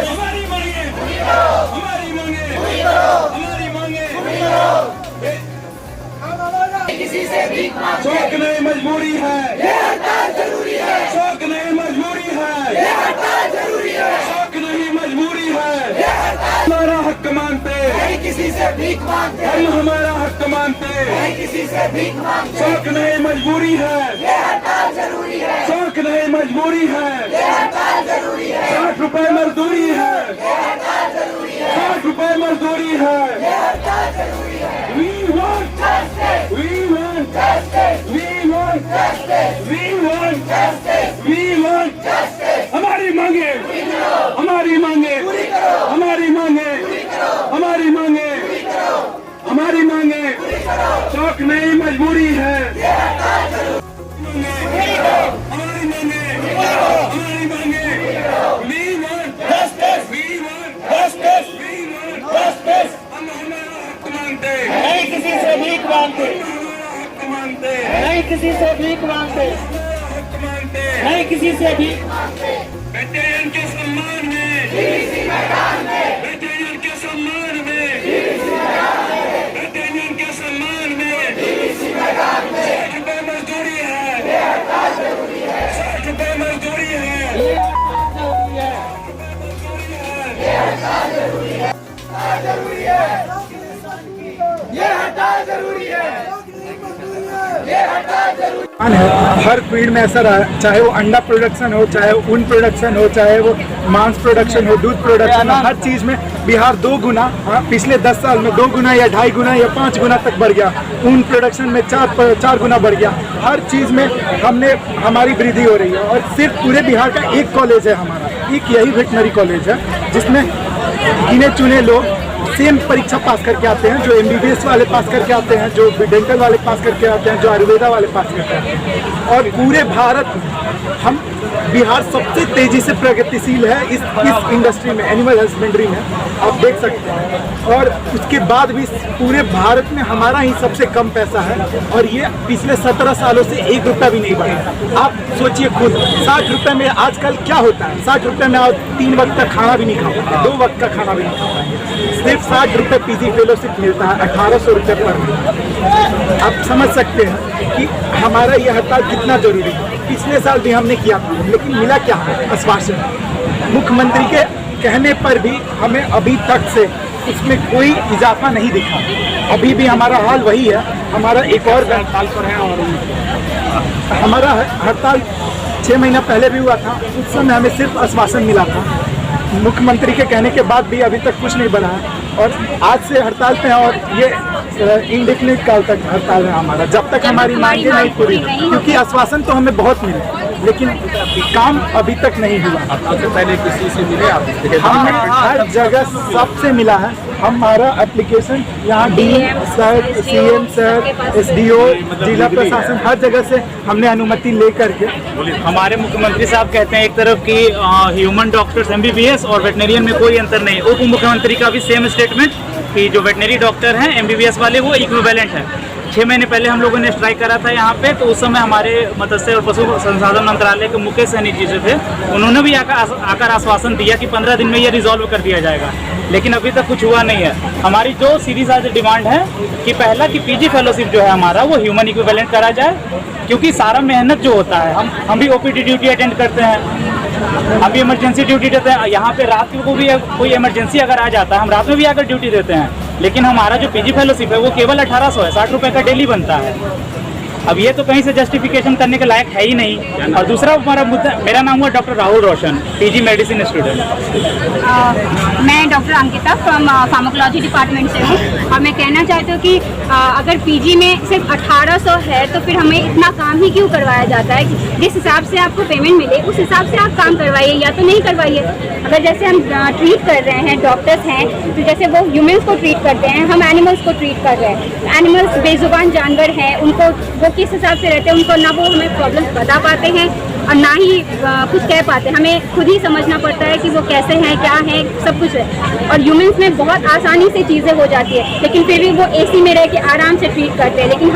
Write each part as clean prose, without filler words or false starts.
हमारी मांगे हमारी मांगे हमारी मांगे किसी से भीख मांगते शौक नहीं मजबूरी है, ये हड़ताल जरूरी है, शौक नहीं मजबूरी है, ये हड़ताल जरूरी है, शौक नहीं मजबूरी है। ये हड़ताल हमारा हक मानते, नहीं किसी से भीख मांगते, हम हमारा हक मानते, नहीं किसी से भीख मांगते, शौक नहीं मजबूरी है, ये हड़ताल जरूरी है, शौक नहीं मजबूरी है। ये हड़ताल जरूरी है, 60 रुपए मजदूरी है, ये हड़ताल जरूरी है, 60 रुपए मजदूरी है। ये हड़ताल जरूरी है। We want Justice, we want justice, we want justice, we want justice, we want justice, हमारी मांगे हमारी मांगे हमारी मांगे हमारी मांगे हमारी मांगे शौक नहीं मजबूरी है। हमारी मांगे हमारी मांगे we want justice we want justice we want justice। हम हमारा हक मांगते नहीं किसी से भीख मांगते, हमारा हक मांगते नहीं किसी से भीख मांगते, हक मांगते नहीं किसी से भीख मांगते, बेटेरियन के सम्मान में किसी मैदान में, बेटेरियन के सम्मान में बेटेरियन के सम्मान में किसी मैदान में, 60 रुपए मजदूरी है, ये हड़ताल जरूरी है, 60 रुपए मजदूरी है, ये हड़ताल जरूरी है, ये हड़ताल जरूरी है, जरूरी है, ये हड़ताल जरूरी है, ये हड़ताल जरूरी है। हर फील्ड में ऐसा रहा, चाहे वो अंडा प्रोडक्शन हो, चाहे वो ऊन प्रोडक्शन हो, चाहे वो मांस प्रोडक्शन हो, दूध प्रोडक्शन हो, हर चीज़ में बिहार 2 गुना पिछले 10 साल में 2 गुना या 2.5 गुना या 5 गुना तक बढ़ गया। ऊन प्रोडक्शन में 4 गुना बढ़ गया। हर चीज़ में हमारी वृद्धि हो रही है। और सिर्फ पूरे बिहार का एक कॉलेज है हमारा, एक यही वेटनरी कॉलेज है जिसमें गिने चुने लोग सेम परीक्षा पास करके आते हैं, जो MBBS वाले पास करके आते हैं, जो डेंटल वाले पास करके आते हैं, जो आयुर्वेदा वाले पास करके आते हैं। और पूरे भारत हम बिहार सबसे तेजी से प्रगतिशील है इस इंडस्ट्री में, एनिमल हस्बेंड्री में, आप देख सकते हैं। और उसके बाद भी पूरे भारत में हमारा ही सबसे कम पैसा है। और ये पिछले 17 सालों से 1 रुपया भी नहीं बढ़ा। आप सोचिए खुद, 60 रुपये में आजकल क्या होता है? 60 रुपये में आप 3 वक्त का खाना भी नहीं खा पाते, 2 वक्त का खाना भी नहीं खा पाते। सिर्फ 60 रुपये PG फेलोशिप मिलता है, 1800 रुपये पर महीने। आप समझ सकते हैं कि हमारा ये हड़ताल कितना जरूरी है। पिछले साल भी हमने किया था, लेकिन मिला क्या है? आश्वासन। मुख्यमंत्री के कहने पर भी हमें अभी तक से उसमें कोई इजाफा नहीं दिखा। अभी भी हमारा हाल वही है। हमारा एक और हड़ताल पर है और हमारा हड़ताल 6 महीना पहले भी हुआ था। उस समय हमें सिर्फ आश्वासन मिला था। मुख्यमंत्री के कहने के बाद भी अभी तक कुछ नहीं बना है। और आज से हड़ताल पे हैं और ये इंडेफिनिट काल तक हड़ताल है हमारा, जब तक हमारी मांगे नहीं पूरी। क्योंकि आश्वासन तो हमें बहुत मिले, लेकिन काम अभी तक नहीं हुआ। सबसे पहले किसी से मिले आप? हमें हर जगह सबसे मिला है। हमारा एप्लीकेशन यहाँ DM sir, CM sir, SDO, जिला प्रशासन, हर जगह से हमने अनुमति लेकर के। हमारे मुख्यमंत्री साहब कहते हैं एक तरफ कि ह्यूमन डॉक्टर्स MBBS और वेटनरियन में कोई अंतर नहीं। उप मुख्यमंत्री का भी सेम स्टेटमेंट कि जो वेटनरी डॉक्टर हैं MBBS वाले वो इक्विवेलेंट है। 6 महीने पहले हम लोगों ने स्ट्राइक करा था यहाँ पे, तो उस समय हमारे मत्स्य और पशु संसाधन मंत्रालय के मुकेश सैनी जी जो थे, उन्होंने भी आकर आश्वासन दिया कि 15 दिन में ये रिजॉल्व कर दिया जाएगा। लेकिन अभी तक कुछ हुआ नहीं है। हमारी जो सीधी साझी डिमांड है कि पहला कि PG फेलोशिप जो है हमारा वो ह्यूमन इक्विवेलेंट करा जाए, क्योंकि सारा मेहनत जो होता है हम भी OPD ड्यूटी अटेंड करते हैं, हम भी इमरजेंसी ड्यूटी देते हैं। यहाँ पे रात को भी कोई इमरजेंसी अगर आ जाता है, हम रात में भी आकर ड्यूटी देते हैं। लेकिन हमारा जो PG फेलोशिप है वो केवल 1800 है, 60 रुपये का डेली बनता है। अब ये तो कहीं से जस्टिफिकेशन करने के लायक है ही नहीं। और दूसरा हमारा मुद्दा, मेरा नाम हुआ डॉक्टर राहुल रोशन, पीजी मेडिसिन स्टूडेंट। मैं doctor Ankita from pharmacology department से हूँ और मैं कहना चाहती हूँ कि अगर पीजी में सिर्फ 1800 है तो फिर हमें इतना काम ही क्यों करवाया जाता है? जिस हिसाब से आपको पेमेंट मिले उस हिसाब से आप काम करवाइए या तो नहीं करवाइए। अगर जैसे हम ट्रीट कर रहे हैं, डॉक्टर्स हैं, तो जैसे वो ह्यूमन्स को ट्रीट करते हैं, हम एनिमल्स को ट्रीट कर रहे हैं। एनिमल्स बेजुबान जानवर हैं, उनको वो किस हिसाब से रहते हैं, उनको ना वो हमें प्रॉब्लम्स बता पाते हैं और ना ही कुछ कह पाते हैं। हमें खुद ही समझना पड़ता है कि वो कैसे हैं, क्या है, सब कुछ है। और ह्यूमन्स में बहुत आसानी से चीज़ें हो जाती है, लेकिन फिर भी वो एसी में रह के आराम से ट्रीट करते हैं। लेकिन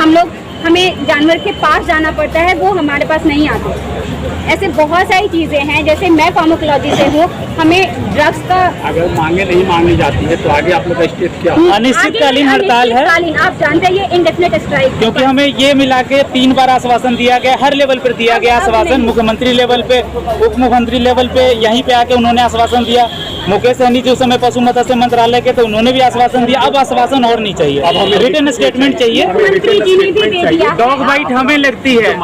हमें जानवर के पास जाना पड़ता है, वो हमारे पास नहीं आते। ऐसे बहुत सारी चीज़ें हैं। जैसे मैं फार्माकोलॉजी से हूँ, हमें ड्रग्स का अगर मांगे नहीं मांगी जाती है तो आगे आप लोग का स्टेप क्या? अनिश्चितकालीन हड़ताल है। आप जानते हैं ये इंडेफिनिट स्ट्राइक, क्योंकि हमें ये मिला के 3 बार आश्वासन दिया गया, हर लेवल पर दिया गया आश्वासन। मुख्यमंत्री लेवल पे, उप मुख्यमंत्री लेवल पे, यहीं पे आके उन्होंने आश्वासन दिया। मुकेश सहनी जी उस समय पशु मत्स्य मंत्रालय के, तो उन्होंने भी आश्वासन दिया। अब आश्वासन और नहीं चाहिए, अब हमें रिटर्न स्टेटमेंट चाहिए। मुख्यमंत्री जी ने भी दे दिया। डॉग बाइट हमें लगती है,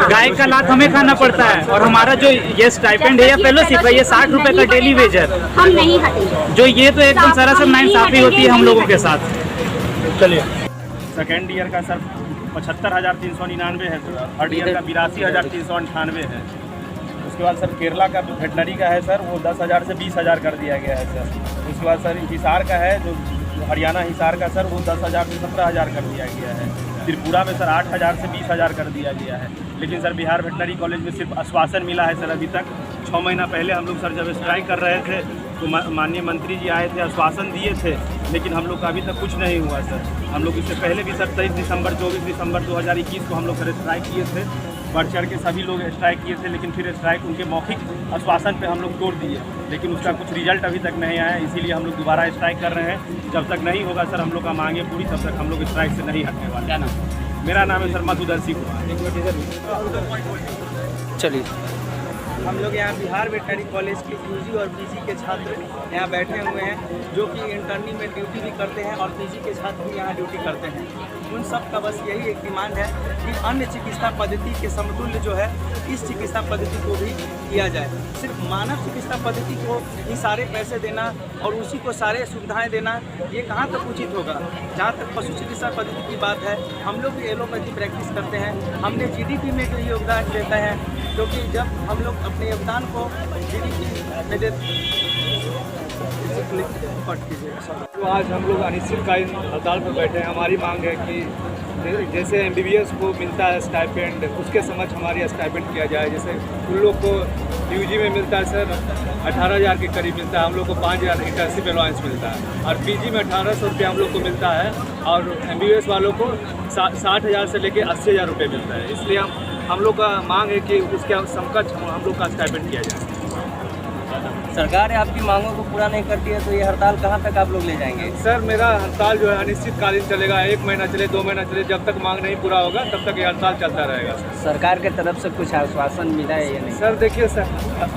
गाय का लात हमें खाना पड़ता है, और हमारा जो ये स्टाइपेंड है या फेलोशिप है, ये 60 रुपए का डेली वेज है। हम नहीं हटेंगे। जो ये तो एकदम सरासर नाइंसाफी होती है हम लोगों के साथ। चलिए, सेकेंड ईयर का सर 75,399 है, थर्ड ईयर का 82,398 है। उसके बाद सर केरला का जो वेटनरी का है सर, वो 10,000 से 20,000 कर दिया गया है सर। उसके बाद सर हिसार का है, जो हरियाणा हिसार का सर, वो 10,000 से 17,000 कर दिया गया है। त्रिपुरा में सर 8,000 से 20,000 कर दिया गया है। लेकिन सर बिहार वेटनरी कॉलेज में सिर्फ आश्वासन मिला है सर अभी तक। 6 महीना पहले हम लोग सर जब स्ट्राइक कर रहे थे तो माननीय मंत्री जी आए थे, आश्वासन दिए थे, लेकिन हम लोग का अभी तक कुछ नहीं हुआ सर। हम लोग इससे पहले भी सर 23 दिसंबर 24 दिसंबर 2021 को हम लोग सर स्ट्राइक किए थे, बढ़ चढ़ के सभी लोग स्ट्राइक किए थे, लेकिन फिर स्ट्राइक उनके मौखिक आश्वासन पे हम लोग तोड़ दिए, लेकिन उसका कुछ रिजल्ट अभी तक नहीं आया। इसीलिए हम लोग दोबारा स्ट्राइक कर रहे हैं। जब तक नहीं होगा सर हम लोग का मांगे पूरी, तब तक हम लोग स्ट्राइक से नहीं हटने वाले। क्या नाम? मेरा नाम है सर मधुदर्शी कुमार। चलिए, हम लोग यहाँ बिहार वेटनरी कॉलेज के यूजी और पीजी के छात्र यहाँ बैठे हुए हैं, जो कि इंटर्नी में ड्यूटी भी करते हैं और पीजी के छात्र भी यहाँ ड्यूटी करते हैं। उन सब का बस यही एक डिमांड है कि अन्य चिकित्सा पद्धति के समतुल्य जो है इस चिकित्सा पद्धति को भी किया जाए। सिर्फ मानव चिकित्सा पद्धति को ही सारे पैसे देना और उसी को सारे सुविधाएं देना, ये कहाँ तक उचित होगा? जहाँ तक पशु चिकित्सा पद्धति की बात है, हम लोग भी एलोपैथी प्रैक्टिस करते हैं। हमने जीडीपी में जो योगदान देता है, क्योंकि जब हम लोग अपने योगदान को जीडीपी में देते। तो आज हम लोग अनिश्चितकालीन हड़ताल पर बैठे हैं। हमारी मांग है कि जैसे MBBS को मिलता है स्टाइपेंड, उसके समक्ष हमारी स्टाइपेंड किया जाए। जैसे उन लोग को यूजी में मिलता है सर 18,000 के करीब मिलता है, हम लोग को 5,000 इंटर्नशिप अलाउंस मिलता है, और पीजी में 1,800 रुपये हम लोग को मिलता है, और MBBS वालों को 60,000 से लेकर 80,000 रुपये मिलता है। इसलिए हम लोग का मांग है कि उसके समकक्ष हम लोग का स्टाइपेंड किया जाए। सरकार आपकी मांगों को पूरा नहीं करती है तो ये हड़ताल कहाँ तक आप लोग ले जाएंगे? सर मेरा हड़ताल जो है अनिश्चितकालीन चलेगा, 1 महीना चले, 2 महीना चले, जब तक मांग नहीं पूरा होगा तब तक ये हड़ताल चलता रहेगा। सरकार के तरफ से कुछ आश्वासन मिला है या नहीं? सर देखिए सर,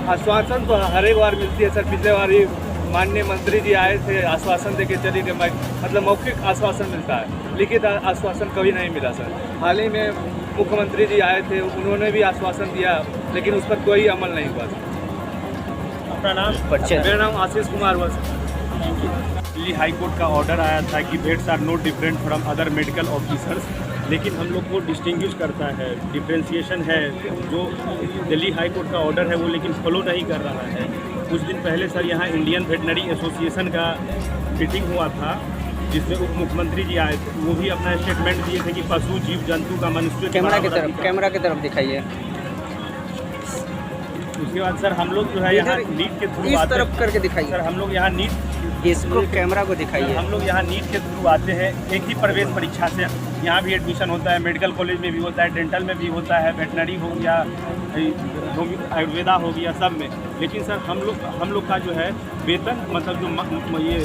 आश्वासन तो हर एक बार मिलती है सर। पिछले बार ही माननीय मंत्री जी आए थे, आश्वासन देके चले गए, मतलब मौखिक आश्वासन मिलता है, लिखित आश्वासन कभी नहीं मिला सर। हाल ही में मुख्यमंत्री जी आए थे, उन्होंने भी आश्वासन दिया, लेकिन उस पर कोई अमल नहीं हुआ। अपना नाम? मेरा नाम आशीष कुमार हुआ। दिल्ली हाई कोर्ट का ऑर्डर आया था कि vets are not different from other medical officers, लेकिन हम लोग को डिस्टिंग्विश करता है, डिफ्रेंशिएशन है। जो दिल्ली हाई कोर्ट का ऑर्डर है वो लेकिन फॉलो नहीं कर रहा है। कुछ दिन पहले सर यहाँ इंडियन वेटनरी एसोसिएशन का मीटिंग हुआ था, जिसमें उप मुख्यमंत्री जी आए थे। वो भी अपना स्टेटमेंट दिए थे कि पशु जीव जंतु का मनुष्य कैमरा की तरफ दिखाइए। उसके बाद सर हम लोग जो है यहाँ नीट के थ्रू इस तरफ करके दिखाइए सर। हम लोग यहाँ नीट, इसको कैमरा को दिखाइए। हम लोग यहाँ नीट के थ्रू आते हैं, एक ही प्रवेश परीक्षा से यहाँ भी एडमिशन होता है। मेडिकल कॉलेज में भी होता है, डेंटल में भी होता है, वेटनरी हो गया, आयुर्वेदा हो गया, सब में। लेकिन सर हम लोग का जो है वेतन, मतलब जो ये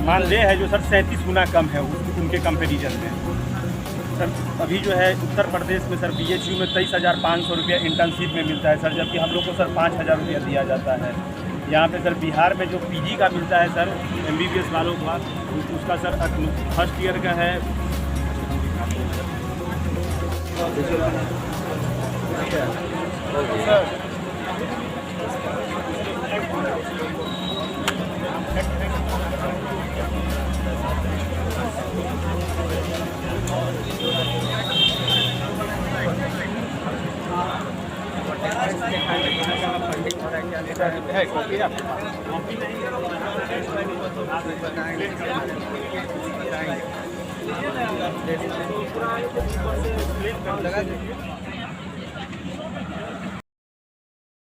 मानदेय है जो सर 37 गुना कम है उनके कंपेरिजन में। सर अभी जो है उत्तर प्रदेश में सर BHU में 23,500 रुपया इंटर्नशिप में मिलता है सर, जबकि हम लोग को सर 5,000 रुपया दिया जाता है। यहाँ पे सर बिहार में जो PG का मिलता है सर MBBS वालों का, उसका सर फर्स्ट ईयर का है है कॉपी है लगा दीजिए।